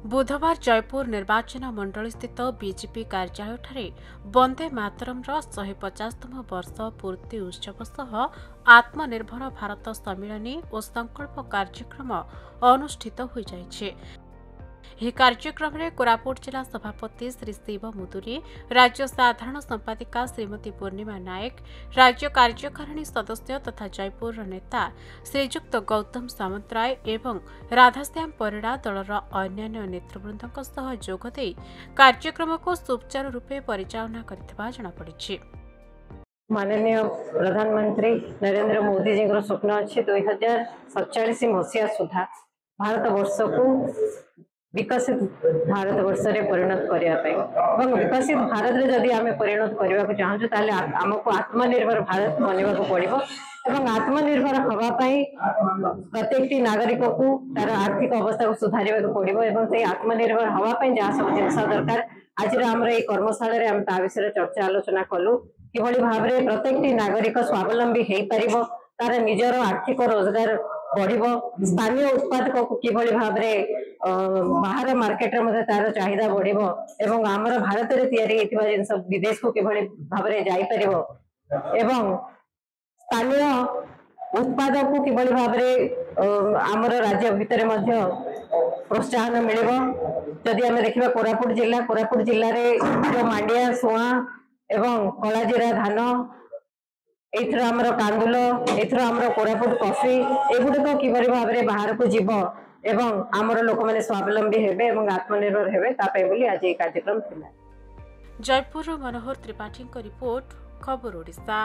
बुधवार जयपुर निर्वाचन मंडल स्थित बीजेपी कार्यालय वंदे मातरम 150तम वर्ष पूर्ति उत्सव सह आत्मनिर्भर भारत सम्मिलनी और संकल्प कार्यक्रम अनुष्ठित हो जाइछे। यह कार्यक्रम में कोरापुट जिला सभापति श्री शिव मुदुरी, राज्य साधारण संपादिका श्रीमती पूर्णिमा नायक, राज्य कार्यकारिणी सदस्य तथा जयपुर नेता श्रीजुक्त गौतम सामंतराय एवं राधाश्याम परिड़ा दलर अन्य नेतृवृंदों सह जोगदे कार्यक्रम को सुचारू रूपे परिचालना करथिबा जणापड़िछि। माननीय प्रधानमंत्री नरेंद्र मोदी जी स्वप्न अच्छे 2047 मसीहा सुधा भारत वर्ष को विकसित भारत वर्ष रे परिणत करने विकसित भारत रे जदि आम परिणत करने को चाहूँ ताले आमको आत्मनिर्भर भारत बनवा को पड़ो एवं आत्मनिर्भर हवापाई प्रत्येक नागरिक को तार आर्थिक अवस्था को सुधार को पड़ो एवं से आत्मनिर्भर हवापाई जहाँ सब जिन दरकार आज आम कर्मशाला आम ता विषय चर्चा आलोचना कलु किभली भाव में प्रत्येक नागरिक स्वावलंबी हो पार तार निजर आर्थिक रोजगार बढ़िबो स्थानीय उत्पादक को किभली भाव में बाहर मार्केट रे तार चाहिदा बढ़िबो एवं आमर भारत रे तैयारी हेतिबा जिंस विदेश को किभली भाव में जाई परिबो एवं स्थानीय उत्पादक को किभली भाव में आमर राज्य भितर मध्य प्रोत्साहन मिलिबो। जदि आमे देखिबा कोरापुट जिल्ला रे जो मांडिया सुआ एवं कलाजीरा धान एथर आमर कांदुल एथर आमर कोरापुट कॉफी एगुड़िक किभली भाव में बाहर को जीव एवं आमर लोक मैंने स्वावलंबी हेबे एवं आत्मनिर्भर हेबे तापे बोली आज ये कार्यक्रम थिला। जयपुर मनोहर त्रिपाठी रिपोर्ट, खबर ओडिशा।